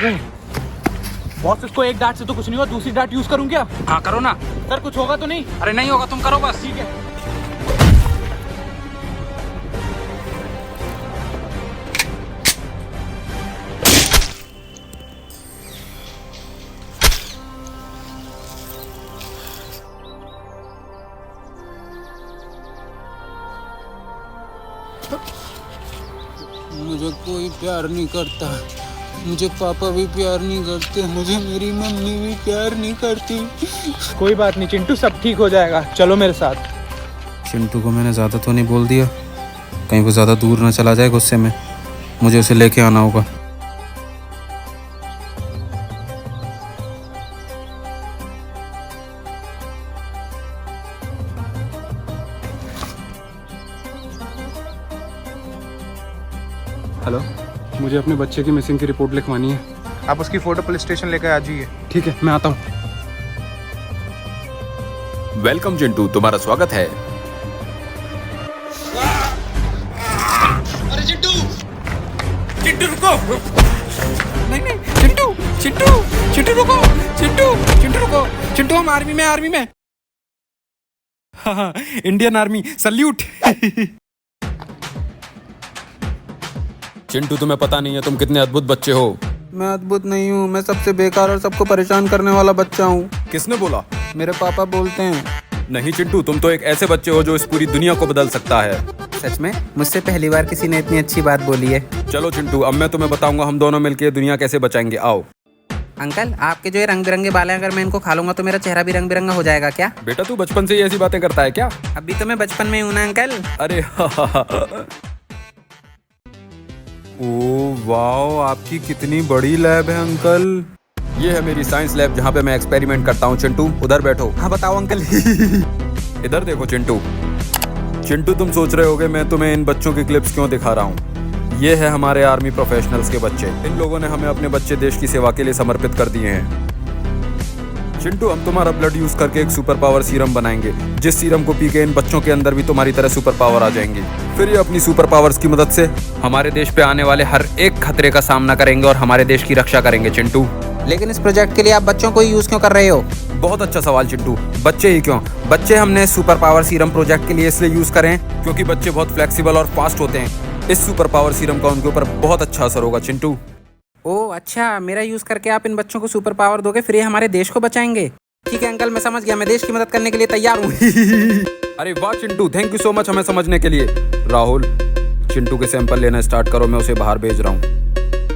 Boss इसको एक dart से तो कुछ नहीं हुआ, दूसरी डार्ट यूज करूं क्या? हाँ करो ना। सर कुछ होगा तो नहीं? अरे नहीं होगा, तुम करो बस। ठीक है। मुझे कोई प्यार नहीं करता, मुझे पापा भी प्यार नहीं करते, मुझे मेरी मम्मी भी प्यार नहीं करती। कोई बात नहीं चिंटू, सब ठीक हो जाएगा, चलो मेरे साथ। चिंटू को मैंने ज़्यादा तो नहीं बोल दिया, कहीं वो ज़्यादा दूर ना चला जाए गुस्से में, मुझे उसे लेके आना होगा। हेलो, मुझे अपने बच्चे की मिसिंग की रिपोर्ट लिखवानी है। आप उसकी फ़ोटो पुलिस स्टेशन लेकर आ जाइए। ठीक है, मैं आता हूँ। वेलकम चिंटू, तुम्हारा स्वागत है। अरे चिंटू, चिंटू रुको। नहीं नहीं चिंटू, चिंटू, चिंटू रुको, चिंटू, चिंटू रुको। चिंटू हम आर्मी में। हाँ, इंडियन आर्मी, सल्यूट। चिंटू तुम्हें पता नहीं है तुम कितने अद्भुत बच्चे हो। मैं अद्भुत नहीं हूँ, मैं सबसे बेकार और सबको परेशान करने वाला बच्चा हूँ। किसने बोला? मेरे पापा बोलते हैं। नहीं चिंटू, तुम तो एक ऐसे बच्चे हो जो इस पूरी दुनिया को बदल सकता है। सच में? मुझसे पहली बार किसी ने इतनी अच्छी बात बोली है। चलो चिंटू, अब मैं तुम्हें बताऊंगा हम दोनों मिलकर दुनिया कैसे बचाएंगे। आओ। अंकल, आपके जो ये रंग बिरंगे बाल हैं, अगर मैं इनको खा लूंगा तो मेरा चेहरा भी रंग बिरंगा हो जाएगा क्या? बेटा तू बचपन से ही ऐसी बातें करता है क्या? अभी तो मैं बचपन में हूँ ना अंकल। अरे ओह वाओ, आपकी कितनी बड़ी लैब है अंकल। ये है मेरी साइंस लैब जहाँ पे मैं एक्सपेरिमेंट करता हूँ। चिंटू उधर बैठो। हाँ बताओ अंकल। इधर देखो चिंटू। चिंटू तुम सोच रहे होगे मैं तुम्हें इन बच्चों की क्लिप्स क्यों दिखा रहा हूँ। ये है हमारे आर्मी प्रोफेशनल्स के बच्चे। इन लोगों ने हमें अपने बच्चे देश की सेवा के लिए समर्पित कर दिए हैं। चिंटू, हम तुम्हारा ब्लड यूज करके एक सुपर पावर सीरम बनाएंगे, जिस सीरम को पी के इन बच्चों के अंदर भी तुम्हारी तरह सुपर पावर आ जाएंगी। फिर ये अपनी सुपर पावर्स की मदद से हमारे देश पे आने वाले हर एक खतरे का सामना करेंगे और हमारे देश की रक्षा करेंगे। चिंटू, लेकिन इस प्रोजेक्ट के लिए आप बच्चों को ही यूज क्यों कर रहे हो? बहुत अच्छा सवाल चिंटू। बच्चे ही क्यों? बच्चे हमने सुपर पावर सीरम प्रोजेक्ट के लिए इसलिए यूज करें क्योंकि बच्चे बहुत फ्लेक्सिबल और फास्ट होते हैं। इस सुपर पावर सीरम का उनके ऊपर बहुत अच्छा असर होगा। चिंटू, ओह अच्छा, मेरा यूज करके आप इन बच्चों को सुपर पावर दोगे, फिर ये हमारे देश को बचाएंगे। ठीक है अंकल, मैं समझ गया, मैं देश की मदद करने के लिए तैयार हूँ। अरे वाह Chintu, thank you so much हमें समझने के लिए। राहुल, चिंटू के सैंपल लेना स्टार्ट करो, मैं उसे बाहर भेज रहा हूँ।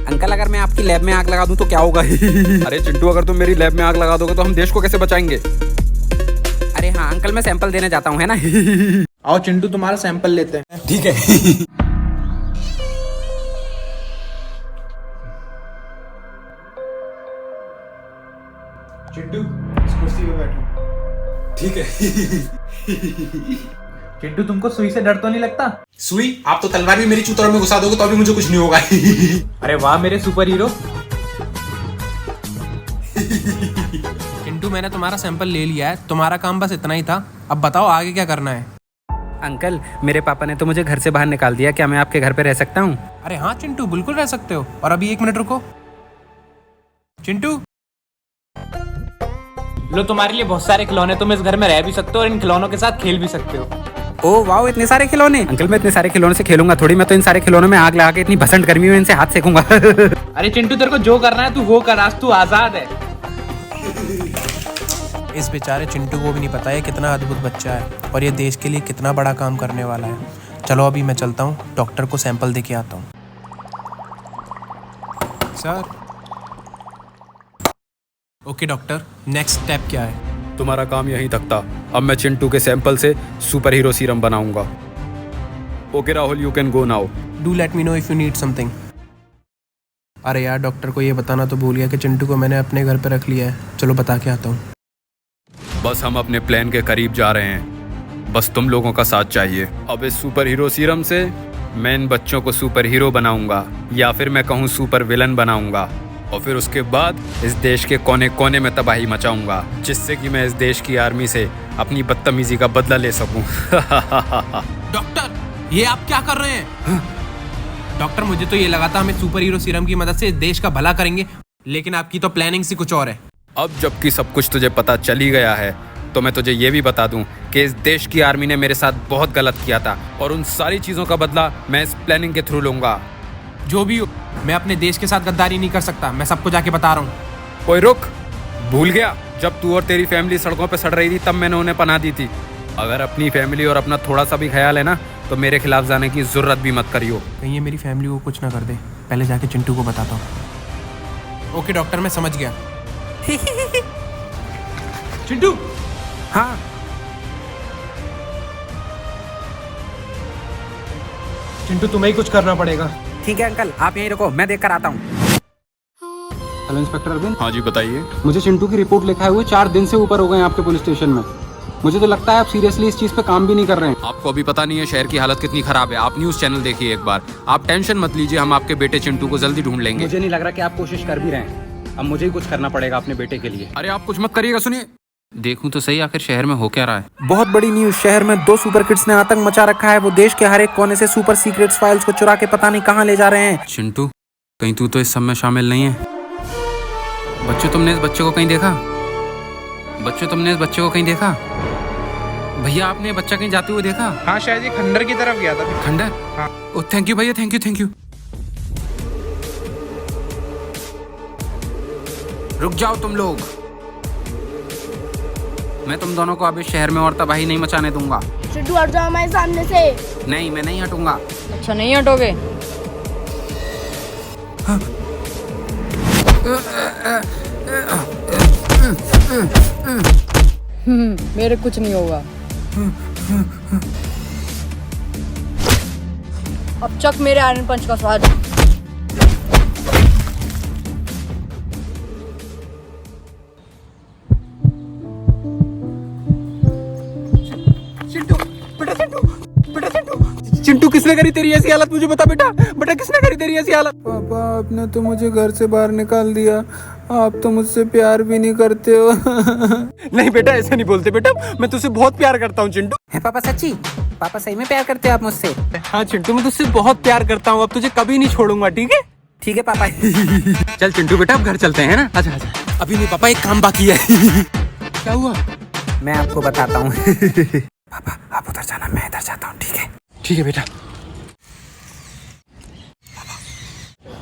अंकल, अगर मैं आपकी लैब में आग लगा दूं तो क्या होगा? अरे चिंटू, अगर तुम मेरी लैब में आग लगा दोगे तो हम देश को कैसे बचाएंगे? अरे हाँ अंकल, मैं सैंपल देने जाता हूँ, है ना? आओ चिंटू, तुम्हारा सैंपल लेते हैं। ठीक है। चिंटू इस कुर्सी पे बैठो। ठीक है। चिंटू, तुमको सुई से डर तो नहीं लगता? सुई? आप तो तलवार भी मेरी चूतरों में घुसा दोगे तो अभी मुझे कुछ नहीं होगा। अरे वाह मेरे सुपर हीरो। चिंटू, मैंने तुम्हारा सैंपल ले लिया है, तुम्हारा काम बस इतना ही था। अब बताओ आगे क्या करना है? अंकल, मेरे पापा ने तो मुझे घर से बाहर निकाल दिया, क्या मैं आपके घर पे रह सकता हूँ? अरे हाँ चिंटू, बिल्कुल रह सकते हो। और अभी 1 मिनट रुको। चिंटू, लो तुम्हारे लिए बहुत सारे खिलौने, तुम इस घर में रह भी सकते हो और इन खिलौनों के साथ खेल भी सकते हो। ओह वाओ, इतने सारे खिलौने। अंकल, मैं इतने सारे खिलौने से खेलूंगा थोड़ी, मैं तो इन सारे खिलौनों में आग लगा के इतनी भसंड गर्मी में इनसे हाथ सेकूंगा। अरे चिंटू, तेरे को जो करना है तू वो कर, आज तू आजाद है। इस बेचारे चिंटू को भी नहीं पता है कितना अद्भुत बच्चा है और ये देश के लिए कितना बड़ा काम करने वाला है। चलो अभी मैं चलता हूँ, डॉक्टर को सैंपल दे के आता हूँ। Sir. Okay doctor, next step क्या है? तुम्हारा काम यहीं तक था। अब मैं चिंटू के सैंपल से सुपर हीरो सीरम बनाऊंगा। Okay Rahul, you can go now. Do let me know if you need something. अरे यार, डॉक्टर को ये बताना तो भूल गया कि चिंटू को मैंने अपने घर पे रख लिया है। चलो बता के आता हूँ। बस हम अपने प्लान के करीब जा रहे हैं, बस तुम लोगों का साथ चाहिए। अब इस सुपर हीरो सीरम से मैं इन बच्चों को सुपर हीरो बनाऊंगा, या फिर मैं कहूँ सुपर विलन बनाऊंगा, और फिर उसके बाद इस देश के कोने कोने में तबाही मचाऊंगा, जिससे कि मैं इस देश की आर्मी से अपनी बदतमीजी का बदला ले सकूं। डॉक्टर, ये आप क्या कर रहे हैं? डॉक्टर, मुझे तो ये लगा था हमें सुपर हीरो सीरम की मदद से देश का भला करेंगे, लेकिन आपकी तो प्लानिंग सी कुछ और है। अब जबकि सब कुछ तुझे पता चल ही गया है तो मैं तुझे ये भी बता दूं कि इस देश की आर्मी ने मेरे साथ बहुत गलत किया था और उन सारी चीज़ों का बदला मैं इस प्लानिंग के थ्रू लूंगा। जो भी हो, मैं अपने देश के साथ गद्दारी नहीं कर सकता। मैं सबको जाके बता रहा हूँ। ओए रुक, भूल गया जब तू और तेरी फैमिली सड़कों पे सड़ रही थी तब मैंने उन्हें पनाह दी थी। अगर अपनी फैमिली और अपना थोड़ा सा भी ख्याल है ना तो मेरे खिलाफ जाने की जरूरत भी मत करियो। कहीं ये मेरी फैमिली को कुछ ना कर दे। पहले जाके चिंटू को बताता हूँ। ओके डॉक्टर, मैं समझ गया। चिंटू, हाँ चिंटू तुम्हें ही कुछ करना पड़ेगा। ठीक है अंकल, आप यहीं रुको, मैं देख कर आता हूँ। Hello inspector Arvind. हाँ जी बताइए। मुझे चिंटू की रिपोर्ट लिखाए हुए 4 दिन से ऊपर हो गए हैं आपके पुलिस स्टेशन में। मुझे तो लगता है आप सीरियसली इस चीज़ पे काम भी नहीं कर रहे हैं। आपको अभी पता नहीं है शहर की हालत कितनी खराब है। आप न्यूज़ चैनल देखिए एक बार। आप टेंशन मत लीजिए, हम आपके बेटे चिंटू को जल्दी ढूंढ लेंगे। मुझे नहीं लग रहा कि आप कोशिश कर भी रहे हैं। अब मुझे ही कुछ करना पड़ेगा अपने बेटे के लिए। अरे आप कुछ मत करिएगा, सुनिए। देखूं तो सही आखिर शहर में हो क्या रहा है। बहुत बड़ी न्यूज, शहर में 2 सुपर किड्स ने आतंक मचा रखा है। वो देश के हर एक कोने से सुपर सीक्रेट्स फाइल्स को चुरा के पता नहीं कहाँ ले जा रहे हैं। चिंटू, कहीं तू तो इस सब में शामिल नहीं है? बच्चों, तुमने इस बच्चे को कहीं देखा? बच्चों, तुमने इस बच्चे को कहीं देखा? भैया, आपने बच्चा कहीं जाते हुए देखा? हाँ, शायद ये खंडर की तरफ गया था। खंडर? हाँ। ओ थैंक यू भैया, थैंक यू थैंक यू। रुक जाओ तुम लोग, मैं तुम दोनों को अब इस शहर में और तबाही नहीं मचाने दूंगा। चिंटू हट जाओ हमारे सामने से। नहीं, मैं नहीं हटूंगा। अच्छा, नहीं हटोगे? मेरे कुछ नहीं होगा। अब चक मेरे आयरन पंच का स्वाद। चिंटू, किसने करी तेरी ऐसी हालत? मुझे बता बेटा, बेटा किसने करी तेरी ऐसी हालत? पापा, आपने तो मुझे घर से बाहर निकाल दिया। आप तो मुझसे प्यार भी नहीं करते हो। नहीं बेटा, ऐसा नहीं बोलते बेटा, मैं तुझसे बहुत प्यार करता हूँ चिंटू। है पापा सच्ची? पापा सही में प्यार करते हो आप मुझसे? हाँ चिंटू, मैं तुझसे बहुत प्यार करता हूँ। अब तुझे कभी नहीं छोड़ूंगा, ठीक है? ठीक है पापा। चल चिंटू बेटा, अब घर चलते हैं ना। आजा आजा। अभी नहीं पापा, एक काम बाकी है। क्या हुआ? मैं आपको बताता हूँ। पापा आप उधर जाना, मैं इधर जाता हूँ, ठीक है? ठीक है बेटा।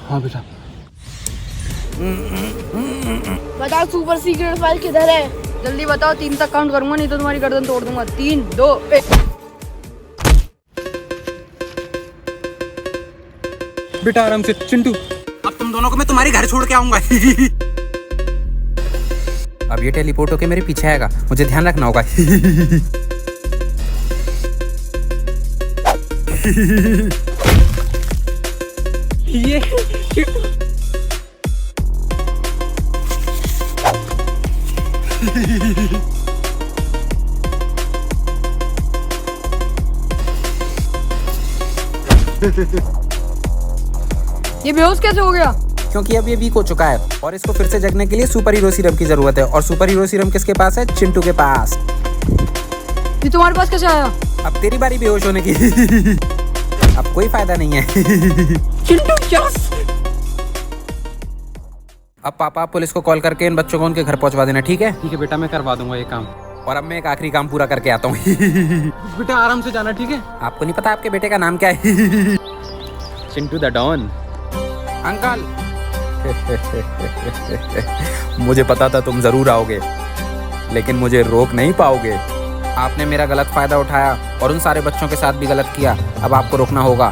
हाँ बेटा। बताओ सुपर सीक्रेट फाइल किधर है? जल्दी बताओ, 3 तक काउंट करूंगा, नहीं तो तुम्हारी गर्दन तोड़ दूंगा। 3, 2, 1। बेटा आराम से चिंटू। अब तुम दोनों को मैं तुम्हारे घर छोड़ के आऊंगा। अब ये टेलीपोर्ट होके मेरे पीछे आएगा, मुझे ध्यान रखना होगा। ये ये बेहोश कैसे हो गया? क्योंकि अब ये वीक हो चुका है और इसको फिर से जगने के लिए सुपर हीरो सीरम की जरूरत है। और सुपर हीरो सीरम किसके पास है? चिंटू के पास। ये तुम्हारे पास कैसे आया? अब तेरी बारी बेहोश होने की। अब कोई फायदा नहीं है। चिंटू यस। अब पापा पुलिस को कॉल करके इन बच्चों को उनके घर पहुंचवा देना, ठीक है? ठीक है बेटा, मैं करवा दूंगा ये काम। और अब मैं एक आखिरी काम पूरा करके आता हूँ। बेटा आराम से जाना, ठीक है? आपको नहीं पता आपके बेटे का नाम क्या है? Chintu the don. अंकल। मुझे पता था तुम जरूर आओगे, लेकिन मुझे रोक नहीं पाओगे। आपने मेरा गलत फायदा उठाया और उन सारे बच्चों के साथ भी गलत किया। अब आपको रोकना होगा।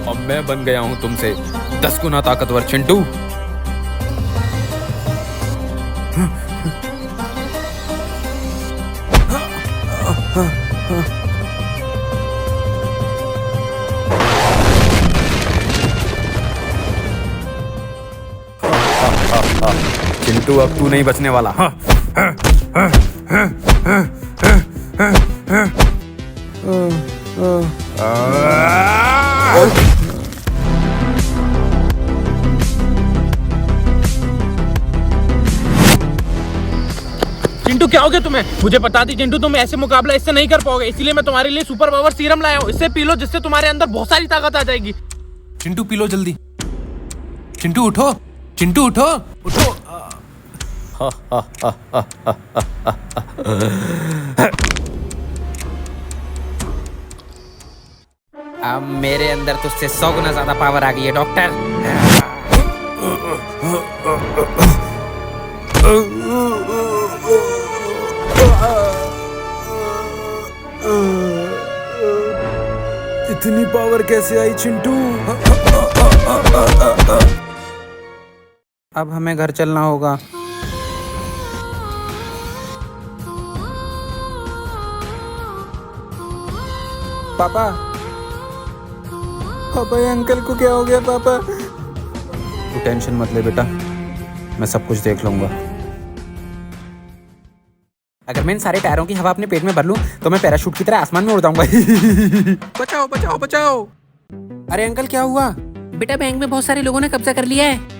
अब मैं बन गया हूं तुमसे 10 गुना ताकतवर चिंटू। चिंटू, अब तू नहीं बचने वाला। चिंटू क्या हो गया तुम्हें? मुझे पता थी चिंटू तुम ऐसे मुकाबला इससे नहीं कर पाओगे, इसीलिए मैं तुम्हारे लिए सुपर पावर सीरम लाया हूँ। इससे पी लो जिससे तुम्हारे अंदर बहुत सारी ताकत आ जाएगी। चिंटू पी लो जल्दी। चिंटू उठो, चिंटू उठो, उठो। अब मेरे अंदर तुझसे 100 गुना ज्यादा पावर आ गई है डॉक्टर। इतनी पावर कैसे आई चिंटू? अब हमें घर चलना होगा। पापा, पापा ये अंकल को क्या हो गया? पापा, तू टेंशन मत ले बेटा, मैं सब कुछ देख लूंगा। अगर मैं इन सारे टायरों की हवा अपने पेट में भर लूं तो मैं पैराशूट की तरह आसमान में उड़ जाऊंगा। बचाओ बचाओ बचाओ। अरे अंकल क्या हुआ? बेटा बैंक में बहुत सारे लोगों ने कब्जा कर लिया है।